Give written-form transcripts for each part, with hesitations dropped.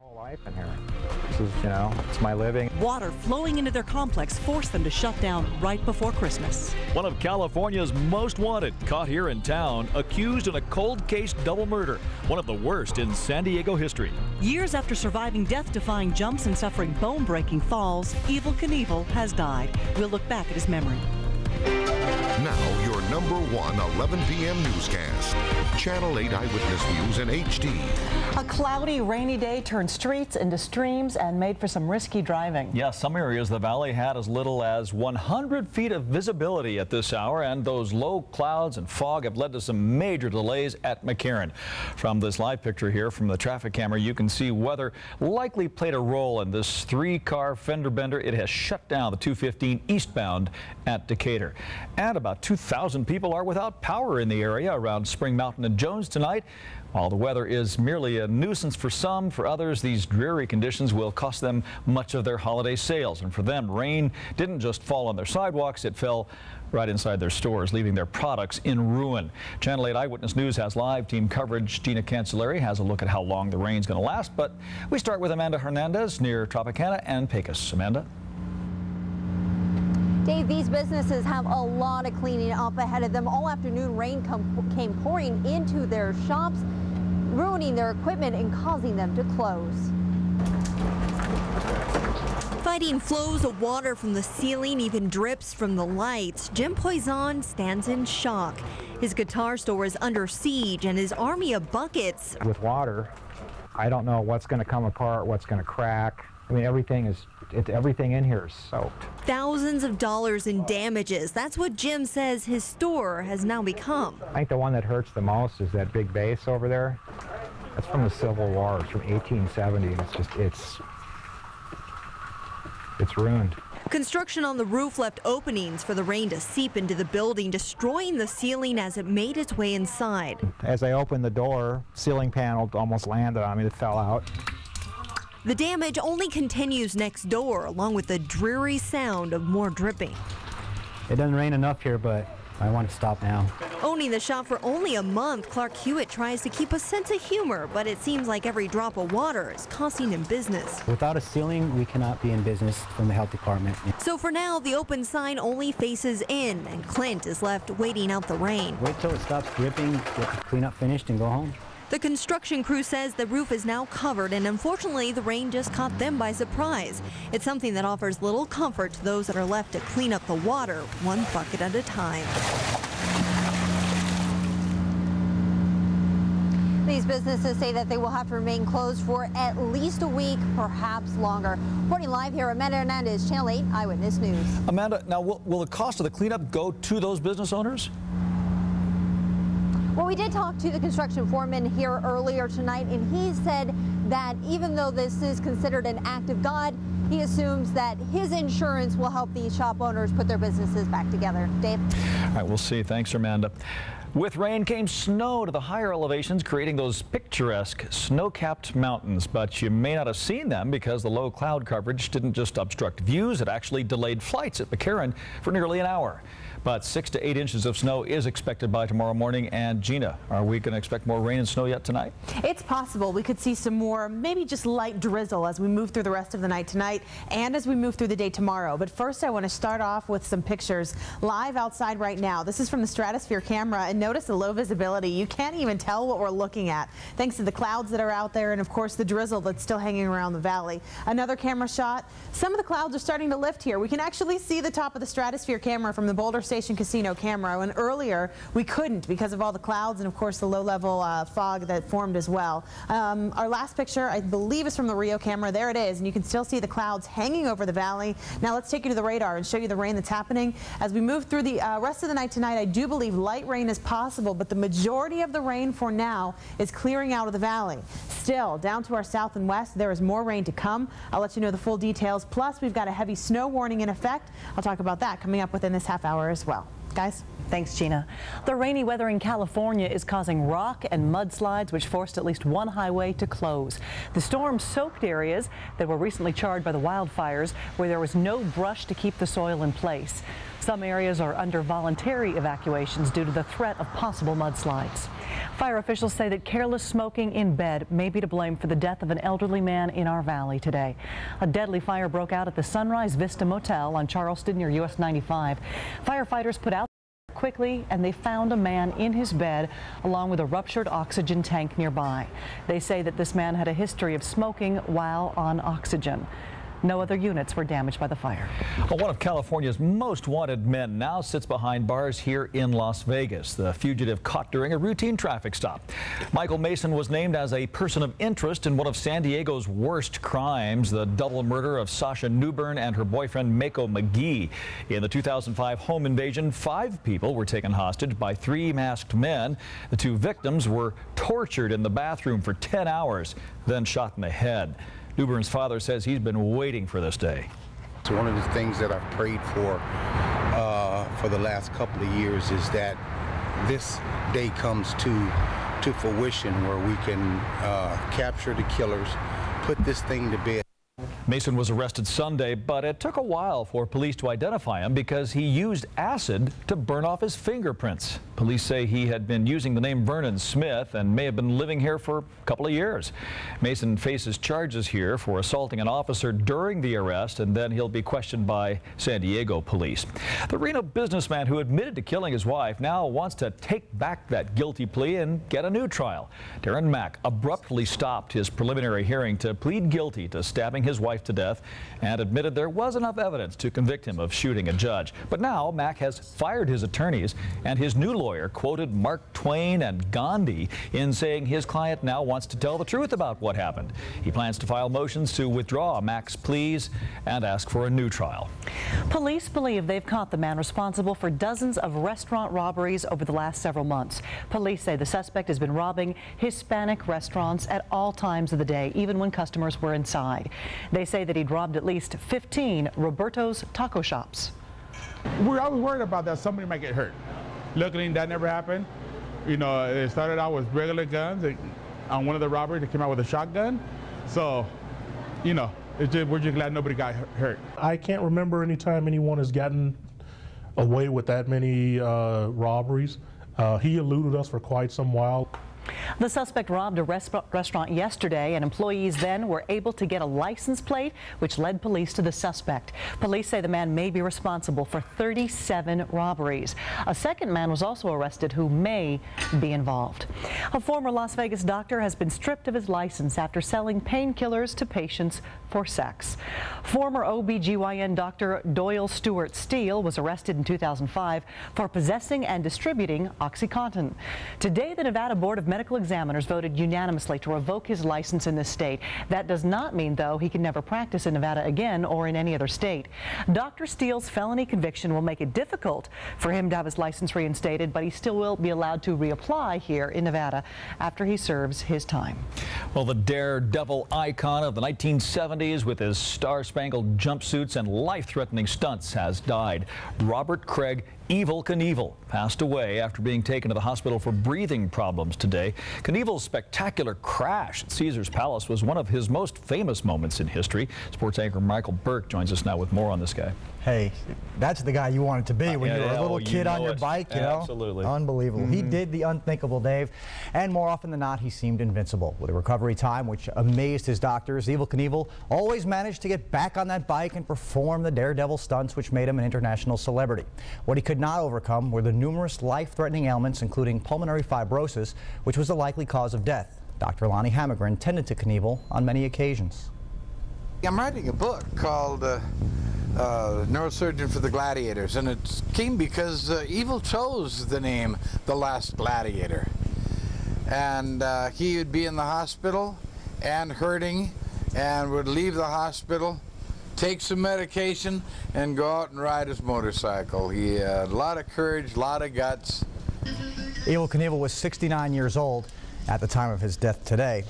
Whole life in here. This is, it's my living. Water flowing into their complex forced them to shut down right before Christmas. One of California's most wanted, caught here in town, accused in a cold case double murder, one of the worst in San Diego history. Years after surviving death-defying jumps and suffering bone-breaking falls, Evel Knievel has died. We'll look back at his memory. Now, your number one 11 p.m. newscast. Channel 8 Eyewitness News in HD. A cloudy, rainy day turned streets into streams and made for some risky driving. Yes, some areas of the valley had as little as 100 feet of visibility at this hour, and those low clouds and fog have led to some major delays at McCarran. From this live picture here from the traffic camera, you can see weather likely played a role in this three-car fender bender. It has shut down the 215 eastbound at Decatur. And about 2,000 people are without power in the area around Spring Mountain and Jones tonight. While the weather is merely a nuisance for some, for others, these dreary conditions will cost them much of their holiday sales. And for them, rain didn't just fall on their sidewalks, it fell right inside their stores, leaving their products in ruin. Channel 8 Eyewitness News has live team coverage. Gina Cancelleri has a look at how long the rain's going to last. But we start with Amanda Hernandez near Tropicana and Pecos. Amanda? Dave, these businesses have a lot of cleaning up ahead of them. All afternoon, rain came pouring into their shops, ruining their equipment and causing them to close. Fighting flows of water from the ceiling, even drips from the lights, Jim Poison stands in shock. His guitar store is under siege and his army of buckets. With water, I don't know what's going to come apart, what's going to crack. I mean, everything in here is soaked. Thousands of dollars in damages. That's what Jim says his store has now become. I think the one that hurts the most is that big base over there. That's from the Civil War. It's from 1870. It's ruined. Construction on the roof left openings for the rain to seep into the building, destroying the ceiling as it made its way inside. As I opened the door, ceiling panel almost landed on me. It fell out. The damage only continues next door, along with the dreary sound of more dripping. It doesn't rain enough here, but I want to stop now. Owning the shop for only a month, Clark Hewitt tries to keep a sense of humor, but it seems like every drop of water is costing him business. Without a ceiling, we cannot be in business from the health department. So for now, the open sign only faces in, and Clint is left waiting out the rain. Wait till it stops dripping, get the cleanup finished, and go home. The construction crew says the roof is now covered, and unfortunately, the rain just caught them by surprise. It's something that offers little comfort to those that are left to clean up the water, one bucket at a time. These businesses say that they will have to remain closed for at least a week, perhaps longer. Reporting live here, Amanda Hernandez, Channel 8 Eyewitness News. Amanda, now will the cost of the cleanup go to those business owners? Well, we did talk to the construction foreman here earlier tonight, and he said that even though this is considered an act of God, he assumes that his insurance will help these shop owners put their businesses back together. Dave? All right, we'll see. Thanks, Amanda. With rain came snow to the higher elevations, creating those picturesque snow-capped mountains. But you may not have seen them because the low cloud coverage didn't just obstruct views, it actually delayed flights at McCarran for nearly an hour. But 6 to 8 inches of snow is expected by tomorrow morning. And Gina, are we going to expect more rain and snow yet tonight? It's possible. We could see some more, maybe just light drizzle as we move through the rest of the night tonight and as we move through the day tomorrow. But first, I want to start off with some pictures live outside right now. This is from the stratosphere camera, and notice the low visibility. You can't even tell what we're looking at, thanks to the clouds that are out there and, of course, the drizzle that's still hanging around the valley. Another camera shot. Some of the clouds are starting to lift here. We can actually see the top of the stratosphere camera from the Boulder Station Casino camera, and earlier we couldn't because of all the clouds and, of course, the low-level fog that formed as well. Our last picture, I believe, is from the Rio camera. There it is, and you can still see the clouds hanging over the valley. Now let's take you to the radar and show you the rain that's happening. As we move through the rest of the night tonight, I do believe light rain is possible, but the majority of the rain for now is clearing out of the valley. Still, down to our south and west, there is more rain to come. I'll let you know the full details. Plus, we've got a heavy snow warning in effect. I'll talk about that coming up within this half hour as well. Guys? Thanks, Gina. The rainy weather in California is causing rock and mudslides, which forced at least one highway to close. The storm soaked areas that were recently charred by the wildfires, where there was no brush to keep the soil in place. Some areas are under voluntary evacuations due to the threat of possible mudslides. Fire officials say that careless smoking in bed may be to blame for the death of an elderly man in our valley today. A deadly fire broke out at the Sunrise Vista Motel on Charleston near US 95. Firefighters put out quickly and they found a man in his bed along with a ruptured oxygen tank nearby. They say that this man had a history of smoking while on oxygen. No other units were damaged by the fire. Well, one of California's most wanted men now sits behind bars here in Las Vegas. The fugitive caught during a routine traffic stop. Michael Mason was named as a person of interest in one of San Diego's worst crimes, the double murder of Sasha Newbern and her boyfriend Mako McGee. In the 2005 home invasion, 5 people were taken hostage by 3 masked men. The 2 victims were tortured in the bathroom for 10 hours, then shot in the head. Newbern's father says he's been waiting for this day. It's one of the things that I've prayed for the last couple of years is that this day comes to fruition where we can capture the killers, put this thing to bed. Mason was arrested Sunday, but it took a while for police to identify him because he used acid to burn off his fingerprints. Police say he had been using the name Vernon Smith and may have been living here for a couple of years. Mason faces charges here for assaulting an officer during the arrest, and then he'll be questioned by San Diego police. The Reno businessman who admitted to killing his wife now wants to take back that guilty plea and get a new trial. Darren Mack abruptly stopped his preliminary hearing to plead guilty to stabbing his wife to death and admitted there was enough evidence to convict him of shooting a judge. But now Mack has fired his attorneys, and his new lawyer quoted Mark Twain and Gandhi in saying his client now wants to tell the truth about what happened. He plans to file motions to withdraw Mack's pleas and ask for a new trial. Police believe they've caught the man responsible for dozens of restaurant robberies over the last several months. Police say the suspect has been robbing Hispanic restaurants at all times of the day, even when customers were inside. They say that he'd robbed at least 15 Roberto's taco shops. We're always worried about that somebody might get hurt. Luckily, that never happened. You know, it started out with regular guns. On one of the robberies, they came out with a shotgun. So, you know, we're just glad nobody got hurt. I can't remember any time anyone has gotten away with that many robberies. He eluded us for quite some while. The suspect robbed a restaurant yesterday, and employees then were able to get a license plate, which led police to the suspect. Police say the man may be responsible for 37 robberies. A second man was also arrested who may be involved. A former Las Vegas doctor has been stripped of his license after selling painkillers to patients for sex. Former OB/GYN Dr. Doyle Stewart Steele was arrested in 2005 for possessing and distributing OxyContin. Today, the Nevada Board of Medical Examiners voted unanimously to revoke his license in this state. That does not mean, though, he can never practice in Nevada again or in any other state. Dr. Steele's felony conviction will make it difficult for him to have his license reinstated, but he still will be allowed to reapply here in Nevada after he serves his time. Well, the daredevil icon of the 1970s with his star-spangled jumpsuits and life-threatening stunts has died. Robert Craig Evel Knievel passed away after being taken to the hospital for breathing problems today. Knievel's spectacular crash at Caesar's Palace was one of his most famous moments in history. Sports anchor Michael Burke joins us now with more on this guy. Hey, that's the guy you wanted to be when you were a little kid on your bike, you know? Absolutely. Unbelievable. He did the unthinkable, Dave, and more often than not, he seemed invincible. With a recovery time which amazed his doctors, Evel Knievel always managed to get back on that bike and perform the daredevil stunts which made him an international celebrity. What he could not overcome were the numerous life-threatening ailments, including pulmonary fibrosis, which was the likely cause of death. Dr. Lonnie Hammergren tended to Knievel on many occasions. I'm writing a book called Neurosurgeon for the Gladiators, and it came because Evel chose the name The Last Gladiator. And he would be in the hospital and hurting and would leave the hospital, take some medication, and go out and ride his motorcycle. He had a lot of courage, a lot of guts. Evel Knievel was 69 years old at the time of his death today.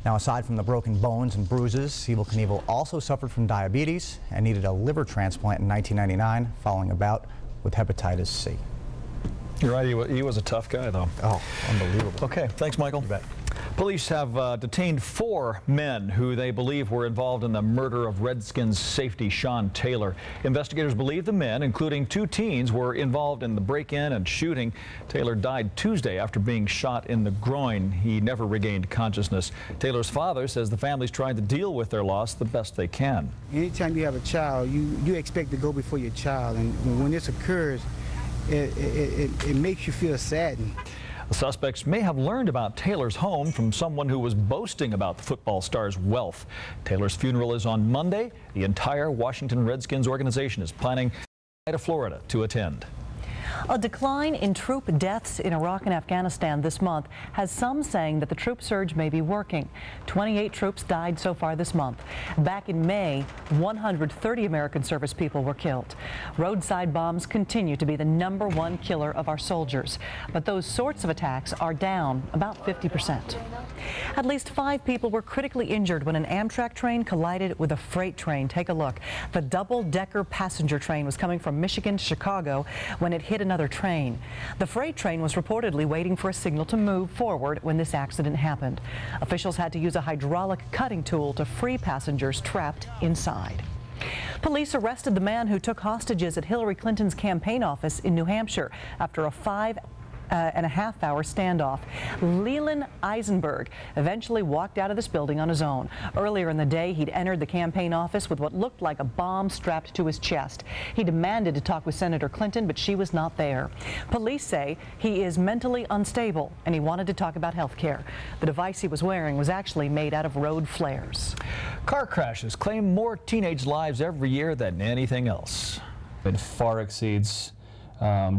Now, aside from the broken bones and bruises, Evel Knievel also suffered from diabetes and needed a liver transplant in 1999 following a bout with hepatitis C. You're right, he was a tough guy, though. Oh, unbelievable. Okay, thanks, Michael. You bet. Police have detained 4 men who they believe were involved in the murder of Redskins safety Sean Taylor. Investigators believe the men, including 2 teens, were involved in the break-in and shooting. Taylor died Tuesday after being shot in the groin. He never regained consciousness. Taylor's father says the family's trying to deal with their loss the best they can. Anytime you have a child, you expect to go before your child, and when this occurs, it makes you feel saddened. The suspects may have learned about Taylor's home from someone who was boasting about the football star's wealth. Taylor's funeral is on Monday. The entire Washington Redskins organization is planning to Florida to attend. A decline in troop deaths in Iraq and Afghanistan this month has some saying that the troop surge may be working. 28 troops died so far this month. Back in May, 130 American service people were killed. Roadside bombs continue to be the #1 killer of our soldiers, but those sorts of attacks are down about 50%. At least 5 people were critically injured when an Amtrak train collided with a freight train. Take a look. The double-decker passenger train was coming from Michigan to Chicago when it hit another train. The freight train was reportedly waiting for a signal to move forward when this accident happened. Officials had to use a hydraulic cutting tool to free passengers trapped inside. Police arrested the man who took hostages at Hillary Clinton's campaign office in New Hampshire after a 5.5-hour standoff. Leland Eisenberg eventually walked out of this building on his own. Earlier in the day, he'd entered the campaign office with what looked like a bomb strapped to his chest. He demanded to talk with Senator Clinton, but she was not there. Police say he is mentally unstable and he wanted to talk about health care. The device he was wearing was actually made out of road flares. Car crashes claim more teenage lives every year than anything else. It far exceeds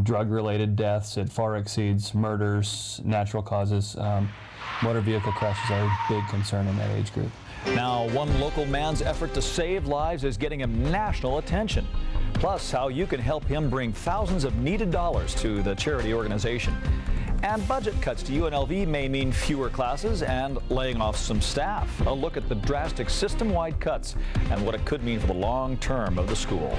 drug-related deaths. It far exceeds murders, natural causes. Motor vehicle crashes are a big concern in that age group. Now, one local man's effort to save lives is getting him national attention. Plus, how you can help him bring thousands of needed dollars to the charity organization. And budget cuts to UNLV may mean fewer classes and laying off some staff. A look at the drastic system-wide cuts and what it could mean for the long term of the school.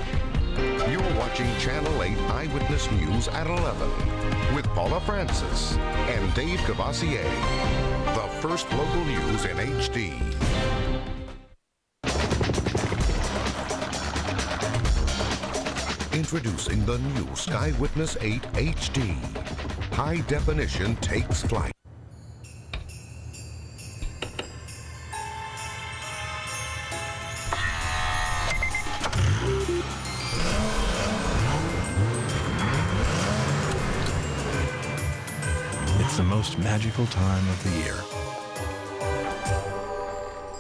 You're watching Channel 8 Eyewitness News at 11 with Paula Francis and Dave Cavassier. The first local news in HD. Introducing the new Skywitness 8 HD. High definition takes flight. It's the most magical time of the year.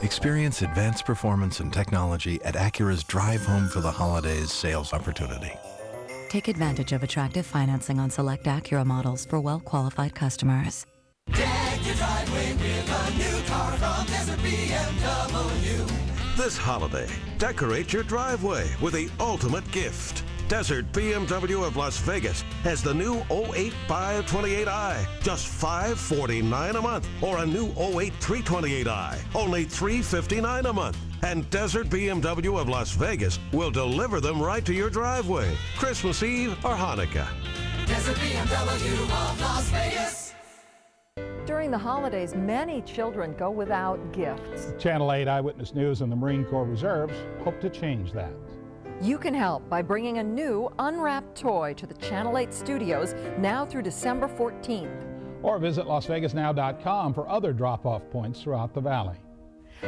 Experience advanced performance and technology at Acura's Drive Home for the Holidays sales opportunity. Take advantage of attractive financing on select Acura models for well-qualified customers. Deck your driveway with a new car from Desert BMW. This holiday, decorate your driveway with the ultimate gift. Desert BMW of Las Vegas has the new 08 528i, just $549 a month, or a new 08 328i, only $359 a month. And Desert BMW of Las Vegas will deliver them right to your driveway, Christmas Eve or Hanukkah. Desert BMW of Las Vegas. During the holidays, many children go without gifts. Channel 8 Eyewitness News and the Marine Corps Reserves hope to change that. You can help by bringing a new unwrapped toy to the Channel 8 studios now through December 14th. Or visit LasVegasNow.com for other drop-off points throughout the valley.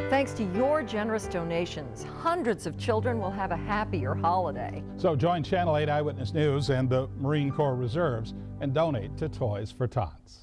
Thanks to your generous donations, hundreds of children will have a happier holiday. So join Channel 8 Eyewitness News and the Marine Corps Reserves and donate to Toys for Tots.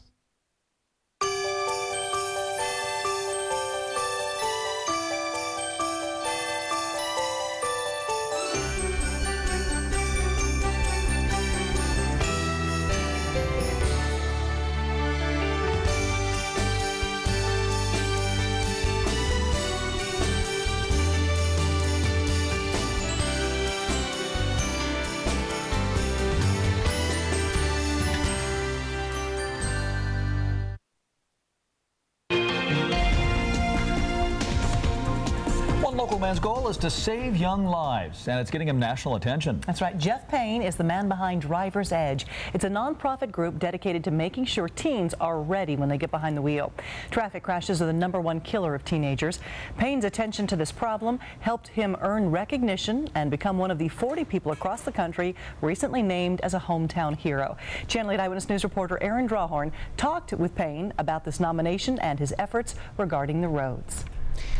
local man's goal is to save young lives, and it's getting him national attention. That's right. Jeff Payne is the man behind Driver's Edge. It's a nonprofit group dedicated to making sure teens are ready when they get behind the wheel. Traffic crashes are the #1 killer of teenagers. Payne's attention to this problem helped him earn recognition and become one of the 40 people across the country recently named as a hometown hero. Channel 8 Eyewitness News reporter Aaron Drawhorn talked with Payne about this nomination and his efforts regarding the roads.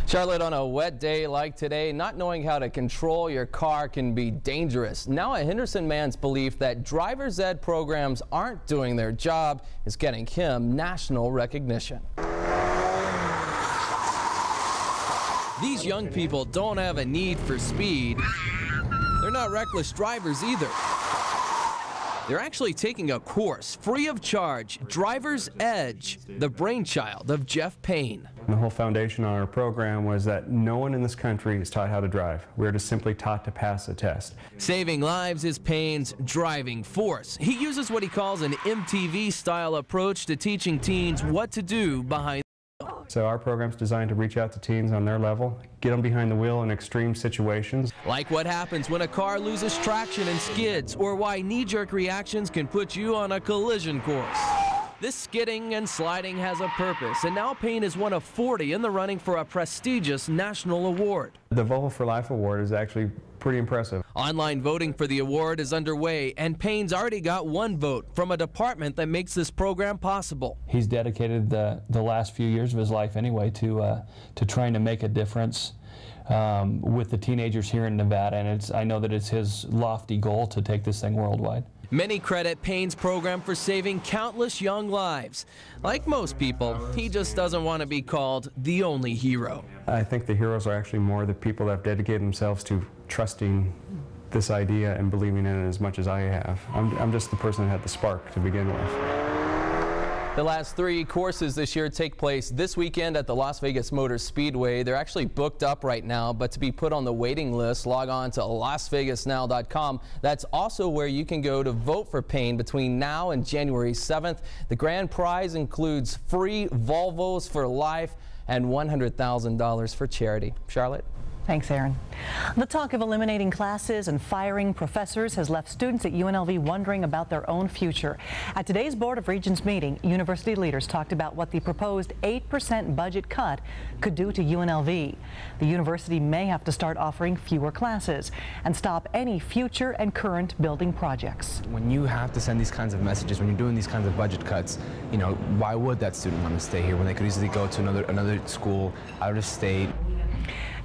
Charlotte, on a wet day like today, not knowing how to control your car can be dangerous. Now a Henderson man's belief that driver's ed programs aren't doing their job is getting him national recognition. These young people don't have a need for speed. They're not reckless drivers either. They're actually taking a course free of charge, Driver's Edge, the brainchild of Jeff Payne. The whole foundation on our program was that no one in this country is taught how to drive. We're just simply taught to pass a test. Saving lives is Payne's driving force. He uses what he calls an MTV-style approach to teaching teens what to do behind. So our program's designed to reach out to teens on their level, get them behind the wheel in extreme situations. Like what happens when a car loses traction and skids, or why knee-jerk reactions can put you on a collision course. This skidding and sliding has a purpose, and now Payne is one of 40 in the running for a prestigious national award. The Volvo for Life Award is actually pretty impressive. Online voting for the award is underway, and Payne's already got one vote from a department that makes this program possible. He's dedicated the last few years of his life anyway to trying to make a difference with the teenagers here in Nevada, and I know that it's his lofty goal to take this thing worldwide. Many credit Payne's program for saving countless young lives. Like most people, he just doesn't want to be called the only hero. I think the heroes are actually more the people that have dedicated themselves to trusting this idea and believing in it as much as I have. I'm just the person that had the spark to begin with. The last 3 courses this year take place this weekend at the Las Vegas Motor Speedway. They're actually booked up right now, but to be put on the waiting list, log on to lasvegasnow.com. That's also where you can go to vote for Payne between now and January 7th. The grand prize includes free Volvos for life and $100,000 for charity. Charlotte? Thanks, Aaron. The talk of eliminating classes and firing professors has left students at UNLV wondering about their own future. At today's Board of Regents meeting, university leaders talked about what the proposed 8% budget cut could do to UNLV. The university may have to start offering fewer classes and stop any future and current building projects. When you have to send these kinds of messages, when you're doing these kinds of budget cuts, you know, why would that student want to stay here when they could easily go to another school out of state?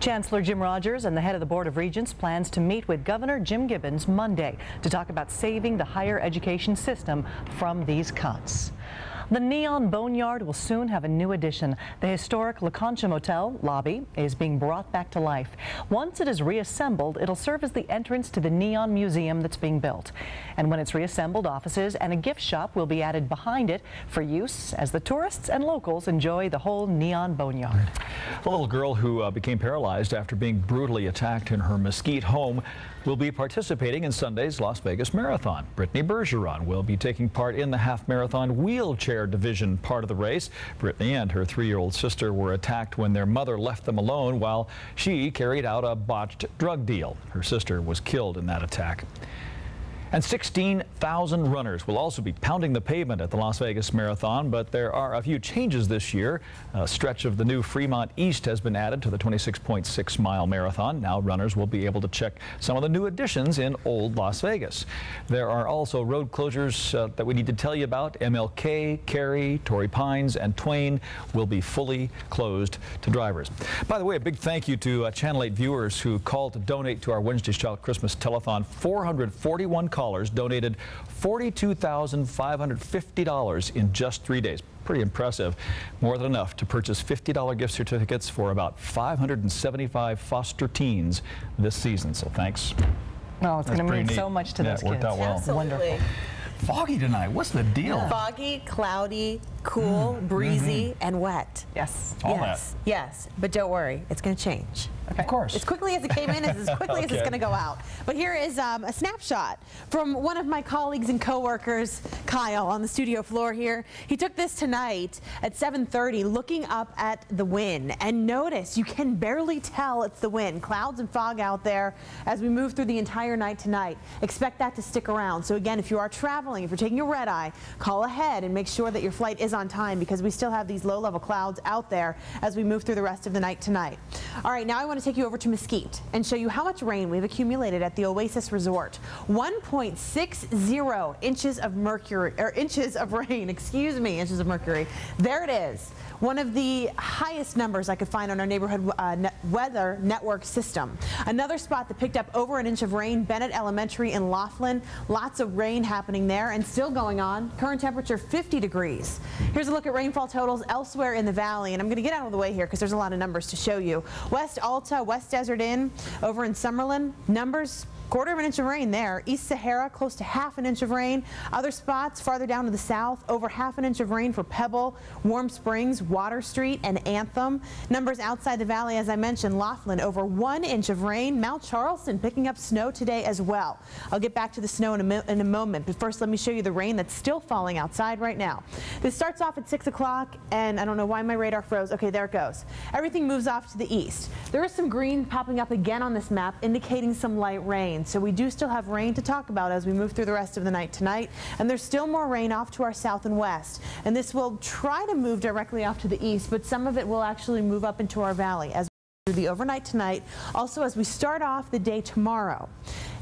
Chancellor Jim Rogers and the head of the Board of Regents plans to meet with Governor Jim Gibbons Monday to talk about saving the higher education system from these cuts. The Neon Boneyard will soon have a new addition. The historic La Concha Motel lobby is being brought back to life. Once it is reassembled, it'll serve as the entrance to the Neon Museum that's being built. And when it's reassembled, offices and a gift shop will be added behind it for use as the tourists and locals enjoy the whole Neon Boneyard. A little girl who became paralyzed after being brutally attacked in her Mesquite home will be participating in Sunday's Las Vegas Marathon. Brittany Bergeron will be taking part in the half marathon wheelchair division part of the race. Brittany and her 3-year-old sister were attacked when their mother left them alone while she carried out a botched drug deal. Her sister was killed in that attack. And 16,000 runners will also be pounding the pavement at the Las Vegas Marathon, but there are a few changes this year. A stretch of the new Fremont East has been added to the 26.6-mile marathon. Now runners will be able to check some of the new additions in Old Las Vegas. There are also road closures that we need to tell you about. MLK, Cary, Torrey Pines, and Twain will be fully closed to drivers. By the way, a big thank you to Channel 8 viewers who called to donate to our Wednesday's Child Christmas Telethon. 441 callers donated $42,550 in just 3 days. Pretty impressive. More than enough to purchase $50 gift certificates for about 575 foster teens this season. So thanks. Oh, it's going to mean so much to those kids. It worked out well. Wonderful. foggy tonight. What's the deal? Foggy, cloudy, cool, breezy, and wet. Yes. All that. Yes, but don't worry, it's going to change. Okay. Of course. As quickly as it came in is as quickly as it's going to go out. But here is a snapshot from one of my colleagues and coworkers, Kyle, on the studio floor here. He took this tonight at 7:30, looking up at the wind. And notice, you can barely tell it's the wind. Clouds and fog out there as we move through the entire night tonight. Expect that to stick around. So again, if you are traveling, if you're taking a red eye, call ahead and make sure that your flight is on time, because we still have these low-level clouds out there as we move through the rest of the night tonight. All right, now I want to take you over to Mesquite and show you how much rain we've accumulated at the Oasis Resort. 1.60 inches of mercury, or inches of rain, excuse me, inches of mercury. There it is. One of the highest numbers I could find on our neighborhood weather network system. Another spot that picked up over an inch of rain, Bennett Elementary in Laughlin. Lots of rain happening there and still going on. Current temperature 50 degrees. Here's a look at rainfall totals elsewhere in the valley, and I'm going to get out of the way here because there's a lot of numbers to show you. West Alta, West Desert Inn, over in Summerlin, numbers. Quarter of an inch of rain there. East Sahara, close to half an inch of rain. Other spots farther down to the south, over half an inch of rain for Pebble, Warm Springs, Water Street, and Anthem. Numbers outside the valley, as I mentioned, Laughlin, over 1 inch of rain. Mount Charleston picking up snow today as well. I'll get back to the snow in a moment, but first let me show you the rain that's still falling outside right now. This starts off at 6 o'clock, and I don't know why my radar froze. Okay, there it goes. Everything moves off to the east. There is some green popping up again on this map, indicating some light rain. So we do still have rain to talk about as we move through the rest of the night tonight. And there's still more rain off to our south and west. And this will try to move directly off to the east, but some of it will actually move up into our valley as through the overnight tonight. Also, as we start off the day tomorrow.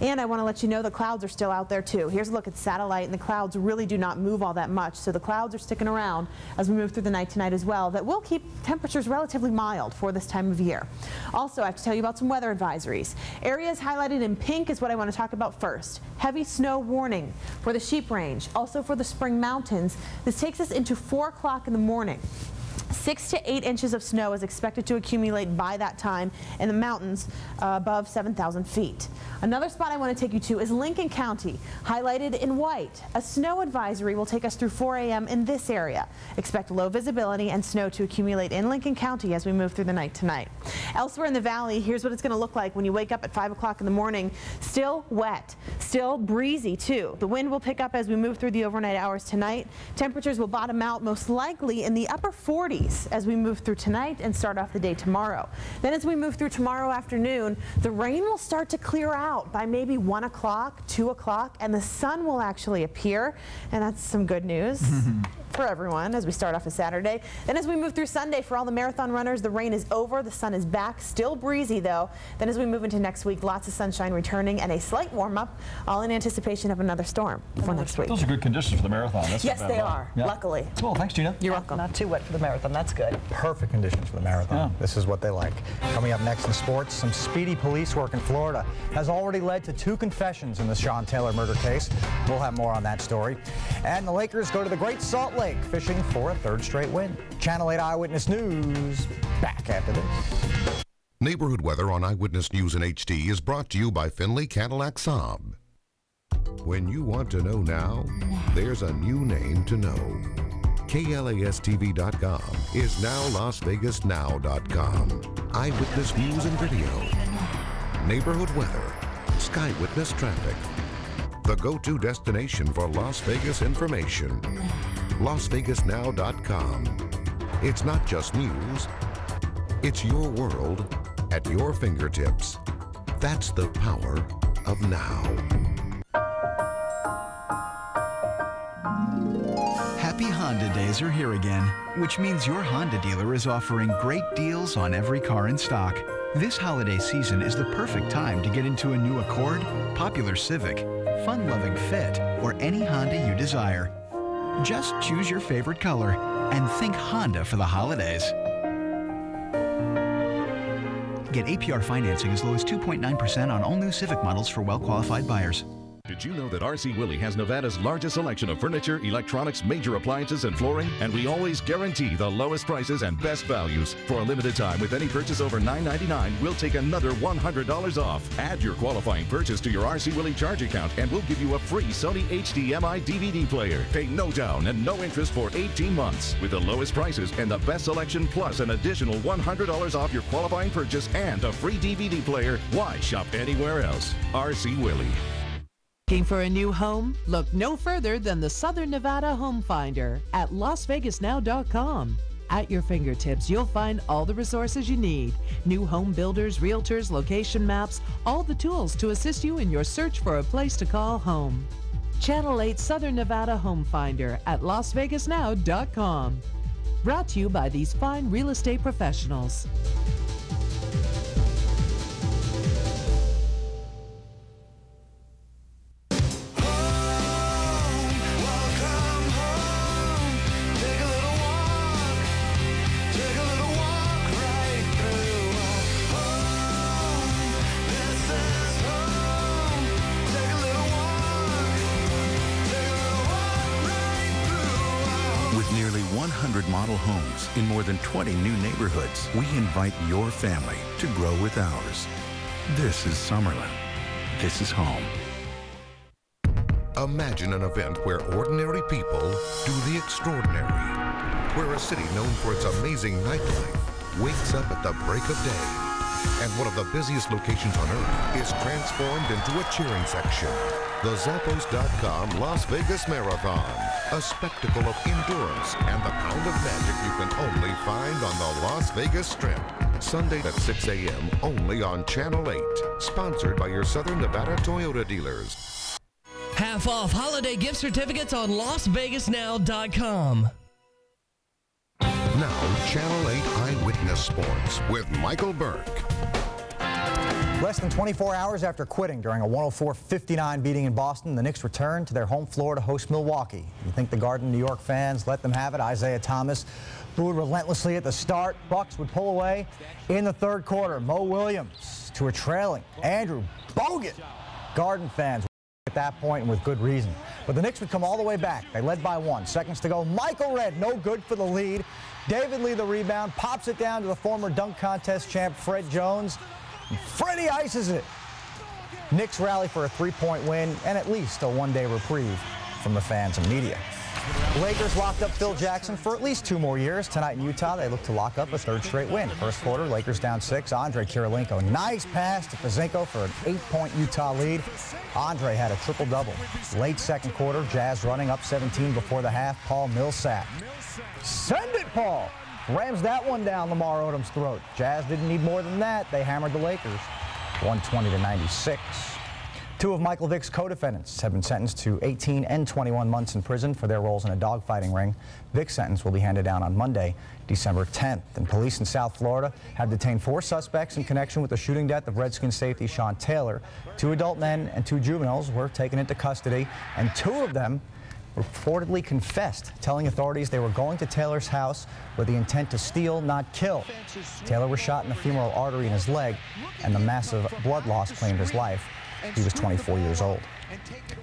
And I want to let you know the clouds are still out there too. Here's a look at satellite, and the clouds really do not move all that much. So the clouds are sticking around as we move through the night tonight as well. That will keep temperatures relatively mild for this time of year. Also, I have to tell you about some weather advisories. Areas highlighted in pink is what I want to talk about first. Heavy snow warning for the Sheep Range, also for the Spring Mountains. This takes us into 4 o'clock in the morning. 6 to 8 inches of snow is expected to accumulate by that time in the mountains above 7,000 feet. Another spot I want to take you to is Lincoln County, highlighted in white. A snow advisory will take us through 4 a.m. in this area. Expect low visibility and snow to accumulate in Lincoln County as we move through the night tonight. Elsewhere in the valley, here's what it's going to look like when you wake up at 5 o'clock in the morning. Still wet, still breezy too. The wind will pick up as we move through the overnight hours tonight. Temperatures will bottom out most likely in the upper 40s as we move through tonight and start off the day tomorrow. Then as we move through tomorrow afternoon, the rain will start to clear out by maybe 1 o'clock, 2 o'clock, and the sun will actually appear, and that's some good news for everyone as we start off a Saturday. Then as we move through Sunday, for all the marathon runners, the rain is over, the sun is back, still breezy though. Then as we move into next week, lots of sunshine returning and a slight warm-up, all in anticipation of another storm for next week. Those are good conditions for the marathon. That's yes, they are, luckily. Cool, thanks, Gina. You're welcome. Not too wet for the marathon, that's good. Perfect conditions for the marathon. Yeah. This is what they like. Coming up next in sports, some speedy police work in Florida has already led to 2 confessions in the Sean Taylor murder case. We'll have more on that story. And the Lakers go to the Great Salt Lake fishing for a 3rd straight win. Channel 8 Eyewitness News, back after this. Neighborhood weather on Eyewitness News in HD is brought to you by Finley Cadillac Saab. When you want to know now, there's a new name to know. KLASTV.com is now LasVegasNow.com. Eyewitness News and video. Neighborhood weather. Sky Witness traffic. The go-to destination for Las Vegas information. LasVegasNow.com. It's not just news. It's your world at your fingertips. That's the power of now. Happy Honda days are here again, which means your Honda dealer is offering great deals on every car in stock. This holiday season is the perfect time to get into a new Accord, popular Civic, fun-loving Fit, or any Honda you desire. Just choose your favorite color and think Honda for the holidays. Get APR financing as low as 2.9% on all new Civic models for well-qualified buyers. Did you know that RC Willey has Nevada's largest selection of furniture, electronics, major appliances, and flooring? And we always guarantee the lowest prices and best values. For a limited time, with any purchase over $9.99, we'll take another $100 off. Add your qualifying purchase to your RC Willey charge account, and we'll give you a free Sony HDMI DVD player. Pay no down and no interest for 18 months. With the lowest prices and the best selection, plus an additional $100 off your qualifying purchase and a free DVD player, why shop anywhere else? RC Willey. Looking for a new home? Look no further than the Southern Nevada Home Finder at LasVegasNow.com. At your fingertips, you'll find all the resources you need. New home builders, realtors, location maps, all the tools to assist you in your search for a place to call home. Channel 8 Southern Nevada Home Finder at LasVegasNow.com. Brought to you by these fine real estate professionals. With nearly 100 model homes in more than 20 new neighborhoods, we invite your family to grow with ours. This is Summerlin. This is home. Imagine an event where ordinary people do the extraordinary. Where a city known for its amazing nightlife wakes up at the break of day. And one of the busiest locations on Earth is transformed into a cheering section. The Zappos.com Las Vegas Marathon. A spectacle of endurance and the kind of magic you can only find on the Las Vegas Strip. Sunday at 6 a.m. only on Channel 8. Sponsored by your Southern Nevada Toyota dealers. Half off holiday gift certificates on LasVegasNow.com. Now, Channel 8 Eyewitness Sports with Michael Burke. Less than 24 hours after quitting during a 104-59 beating in Boston, the Knicks return to their home floor to host Milwaukee. You think the Garden New York fans let them have it? Isaiah Thomas booed relentlessly at the start. Bucks would pull away in the third quarter. Mo Williams to a trailing Andrew Bogut. Garden fans at that point, and with good reason. But the Knicks would come all the way back. They led by 1. Seconds to go. Michael Redd, no good for the lead. David Lee the rebound, pops it down to the former dunk contest champ Fred Jones. Freddie ices it. Knicks rally for a 3-point win and at least a one-day reprieve from the fans and media. Lakers locked up Phil Jackson for at least 2 more years. Tonight in Utah, they look to lock up a 3rd straight win. First quarter, Lakers down 6. Andre Kirilenko, nice pass to Fazinko for an 8-point Utah lead. Andre had a triple-double. Late second quarter, Jazz running up 17 before the half. Paul Millsap. Send it, Paul! Rams that one down Lamar Odom's throat. Jazz didn't need more than that. They hammered the Lakers, 120-96. 2 of Michael Vick's co-defendants have been sentenced to 18 and 21 months in prison for their roles in a dogfighting ring. Vick's sentence will be handed down on Monday, December 10th. And police in South Florida have detained 4 suspects in connection with the shooting death of Redskins safety Sean Taylor. 2 adult men and 2 juveniles were taken into custody, and 2 of them reportedly confessed, telling authorities they were going to Taylor's house with the intent to steal, not kill. Taylor was shot in the femoral artery in his leg, and the massive blood loss claimed his life. He was 24 years old.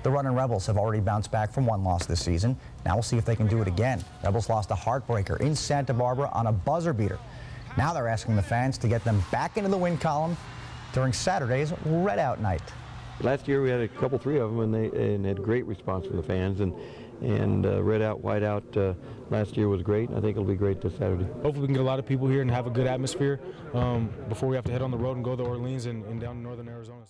The Runnin' Rebels have already bounced back from 1 loss this season. Now we'll see if they can do it again. Rebels lost a heartbreaker in Santa Barbara on a buzzer beater. Now they're asking the fans to get them back into the win column during Saturday's Red Out Night. Last year we had a couple, 3 of them, and had great response from the fans. And Red Out, White Out last year was great. I think it'll be great this Saturday. Hopefully we can get a lot of people here and have a good atmosphere before we have to head on the road and go to Orleans and down to northern Arizona.